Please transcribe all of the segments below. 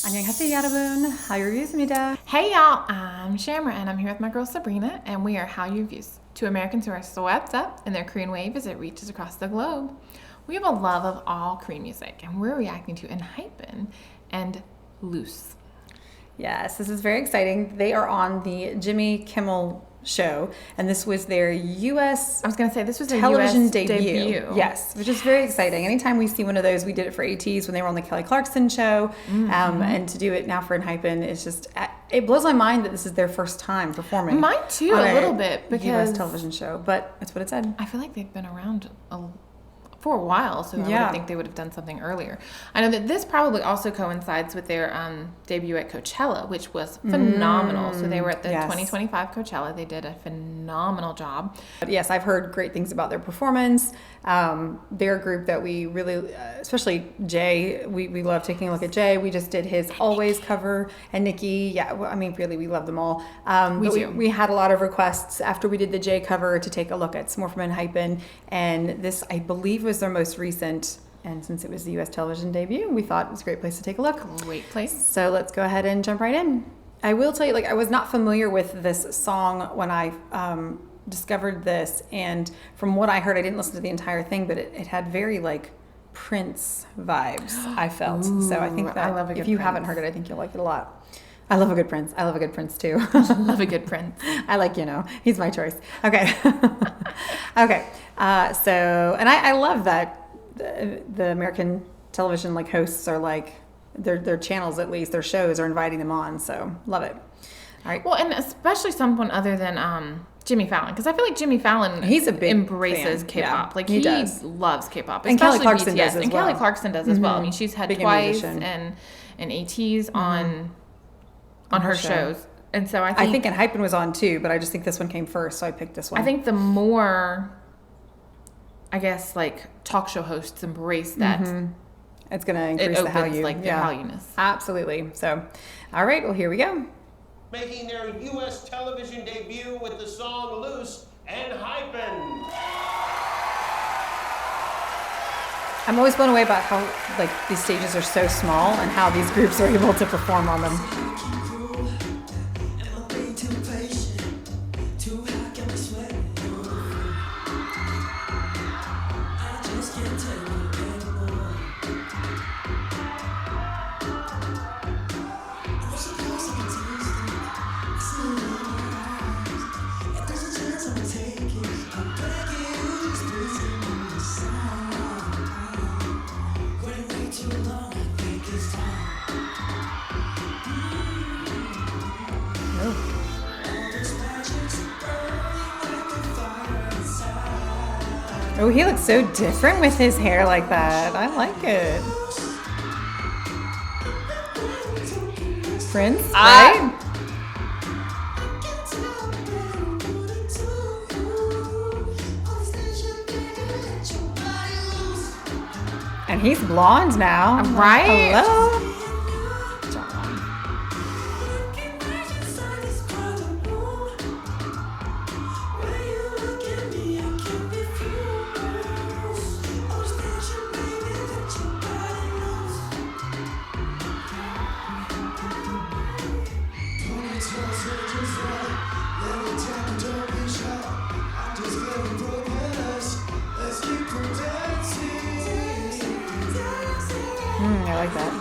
안녕하세요, 여러분. Hallyu. Hey y'all, I'm Shamra and I'm here with my girl Sabrina and we are Hallyu Views, two Americans who are swept up in their Korean wave as it reaches across the globe. We have a love of all Korean music and we're reacting to Enhypen and Loose. Yes, this is very exciting. They are on the Jimmy Kimmel show, and this was their U.S. I was going to say this was their television US debut. Yes, which is very exciting. Anytime we see one of those, we did it for ATs when they were on the Kelly Clarkson show, and to do it now for Enhypen, it's just, it blows my mind that this is their first time performing. Mine too, on a little bit, because U.S. television show, but that's what it said. I feel like they've been around for a while, so I would think they would have done something earlier. I know that this probably also coincides with their debut at Coachella, which was phenomenal. So they were at the 2025 Coachella. They did a phenomenal job. But yes, I've heard great things about their performance. They're a group that we really, especially Jay, we love taking a look at Jay. We just did his Always cover, and Nikki. Yeah, well, I mean, really, we love them all. We had a lot of requests after we did the Jay cover to take a look at some more from Enhypen, and this, I believe, was their most recent. And since it was the U.S. television debut, we thought it was a great place to take a look. Great place. So let's go ahead and jump right in. I will tell you, I was not familiar with this song when I discovered this, and from what I heard, I didn't listen to the entire thing, but it had very Prince vibes, I felt. Ooh, so I think that if you haven't heard it, I think you'll like it a lot. I love a good Prince. I love a good Prince too. I love a good Prince. I like, he's my choice. Okay. Okay. And I love that the American television hosts are their channels, at least their shows, are inviting them on. So love it. All right. Well, and especially someone other than Jimmy Fallon, because I feel like Jimmy Fallon he's a big embraces fan. K-pop. Yeah, he does. Loves K-pop, and Kelly Clarkson BTS, does as and well. Kelly Clarkson does as well. I mean, she's had big Twice musician. and ATs on her shows, and so I think Enhypen was on too, but I just think this one came first, so I picked this one. I think the more, I guess, talk show hosts embrace that, it's going to increase the Hallyu. the Hallyu-ness. Absolutely. So, all right. Well, here we go. Making their U.S. television debut with the song Loose, Enhypen. I'm always blown away about how these stages are so small and how these groups are able to perform on them. Oh, he looks so different with his hair like that. I like it. Prince, right? And he's blonde now. Right? Hello? I like that.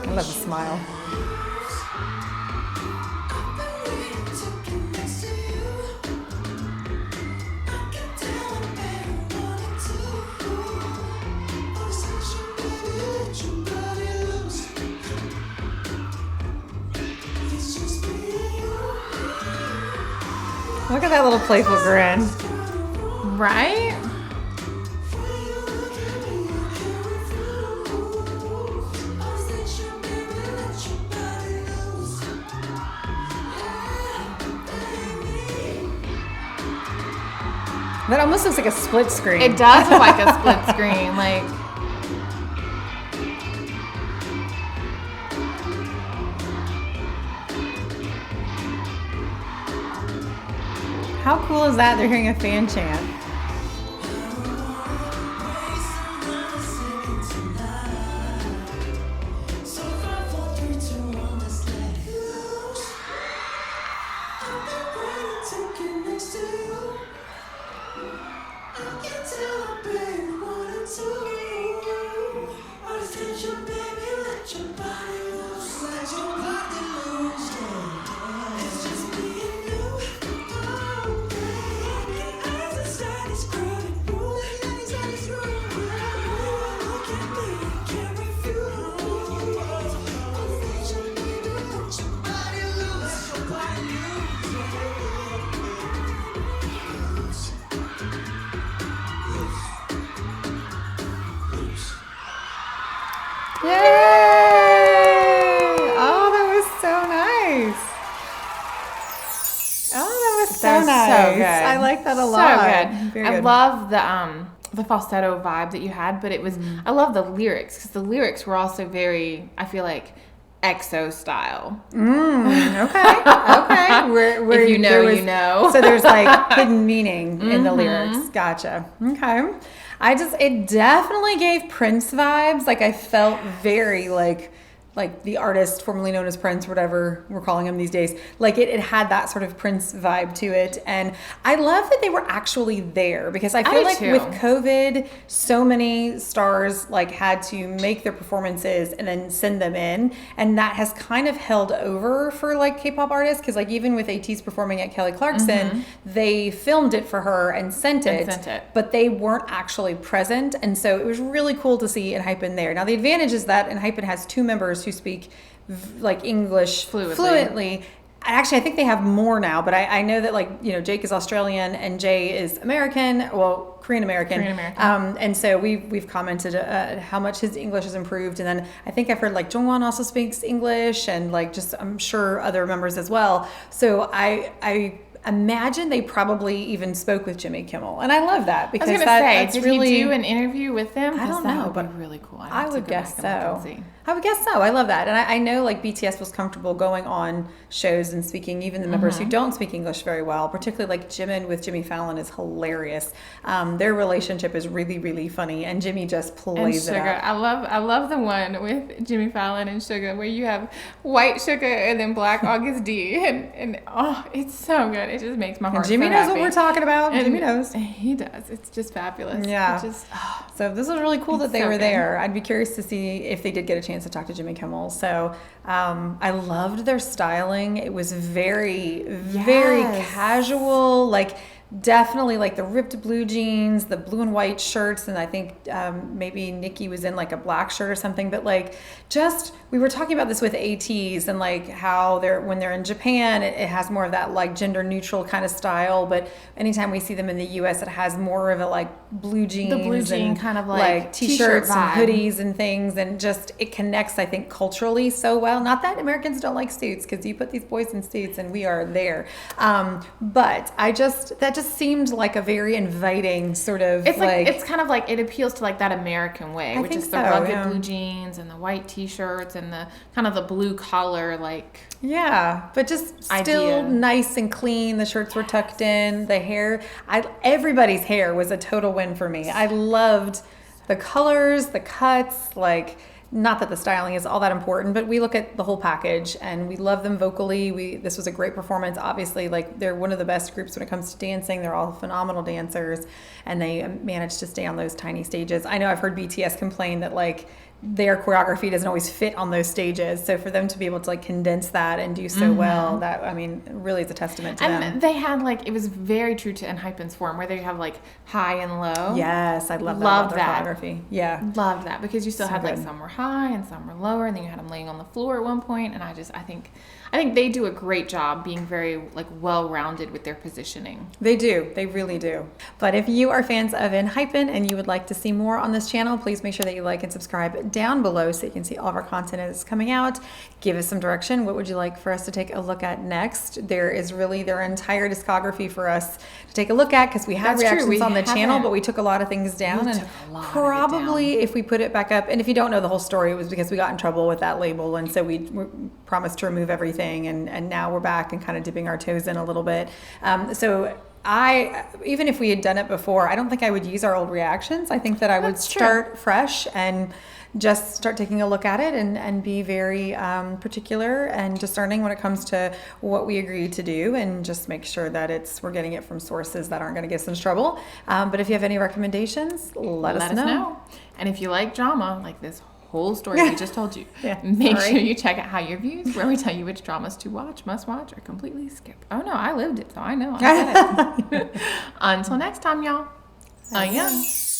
I love the smile. Look at that little playful grin. Right? That almost looks like a split screen. It does look like a split screen. Like, How cool is that? They're hearing a fan chant. Yay! Oh, that was so nice. Oh, that was so nice. So good. I like that a lot. So good. Very I good. love the falsetto vibe that you had, but it was I love the lyrics because the lyrics were also very, I feel like, EXO style. Okay. Where If you know, there was- you know. So there's like hidden meaning in the lyrics. Gotcha. Okay. It definitely gave Prince vibes. Like I felt very like the artist formerly known as Prince, whatever we're calling him these days. Like it had that sort of Prince vibe to it. And I love that they were actually there because I feel like too. with COVID, so many stars like had to make their performances and then send them in. And that has kind of held over for like K-pop artists. Cause like even with AT's performing at Kelly Clarkson, they filmed it for her and sent it, but they weren't actually present. And so it was really cool to see Enhypen there. Now the advantage is that Enhypen has two members who speak like English fluently. Actually, I think they have more now, but I know that like, you know, Jake is Australian and Jay is American, well, Korean American. And so we've commented how much his English has improved. And then I think I've heard like Jongwon also speaks English and like just I'm sure other members as well. So I imagine they probably even spoke with Jimmy Kimmel, and I love that because I was gonna say, that's did really, he do an interview with them? I don't know, but but really cool. I would guess so. I would guess so. I love that. And I know like BTS was comfortable going on shows and speaking, even the members who don't speak English very well, particularly like Jimin with Jimmy Fallon is hilarious. Their relationship is really, really funny. And Jimmy just plays it up. I love the one with Jimmy Fallon and Suga where you have white Suga and then black August D. And oh, it's so good. It just makes my heart And Jimmy so knows happy. what we're talking about. And Jimmy knows. He does. It's just fabulous. Yeah. So this was really cool that they so were good. there. I'd be curious to see if they did get a chance to talk to Jimmy Kimmel. So I loved their styling. It was very, very casual. Like definitely like the ripped blue jeans, the blue and white shirts, and I think maybe Nikki was in like a black shirt or something. But like just we were talking about this with ATs and like how when they're in Japan, it has more of that like gender neutral kind of style. But anytime we see them in the US, it has more of a like blue jeans, the blue jean and kind of like t-shirts t-shirt and vibe. hoodies and things, and just it connects I think culturally so well. Not that Americans don't like suits, because you put these boys in suits and we are there, but that just seemed like a very inviting sort of it's like it's kind of like it appeals to like that American way, which is the so, rugged yeah. blue jeans and the white t-shirts and the kind of the blue collar like but just still idea. nice and clean. The shirts were tucked in. The hair, everybody's hair was a total win for me. I loved the colors, the cuts, like not that the styling is all that important, but we look at the whole package and we love them vocally. This was a great performance. Obviously, like they're one of the best groups when it comes to dancing. They're all phenomenal dancers and they managed to stay on those tiny stages. I know I've heard BTS complain that like their choreography doesn't always fit on those stages. So for them to be able to like condense that and do so well, that, I mean, really is a testament to them. And they had like, it was very true to Enhypen's form where they have like high and low. Yes, I love that. choreography. Yeah. Loved that because you still had like good. some were high and some were lower, and then you had them laying on the floor at one point. And I think they do a great job being very like well-rounded with their positioning. They do. They really do. But if you are fans of Enhypen and you would like to see more on this channel, please make sure that you like and subscribe down below so you can see all of our content as it's coming out. Give us some direction. What would you like for us to take a look at next? There is really their entire discography for us to take a look at because we have reactions on the channel, but we took a lot of things down. And probably if we put it back up, and if you don't know the whole story, it was because we got in trouble with that label. And so we promised to remove everything. And now we're back and kind of dipping our toes in a little bit. So even if we had done it before, I don't think I would use our old reactions. I think that I would start fresh and just start taking a look at it and be very particular and discerning when it comes to what we agree to do, and just make sure that we're getting it from sources that aren't going to get us in trouble. But if you have any recommendations, let us know. And if you like drama, like this whole story we just told you, make sure you check out Hallyu Reviews, where we tell you which dramas to watch, must watch, or completely skip. Oh no, I lived it, so I know. I get it. Until next time, y'all. Annyeong.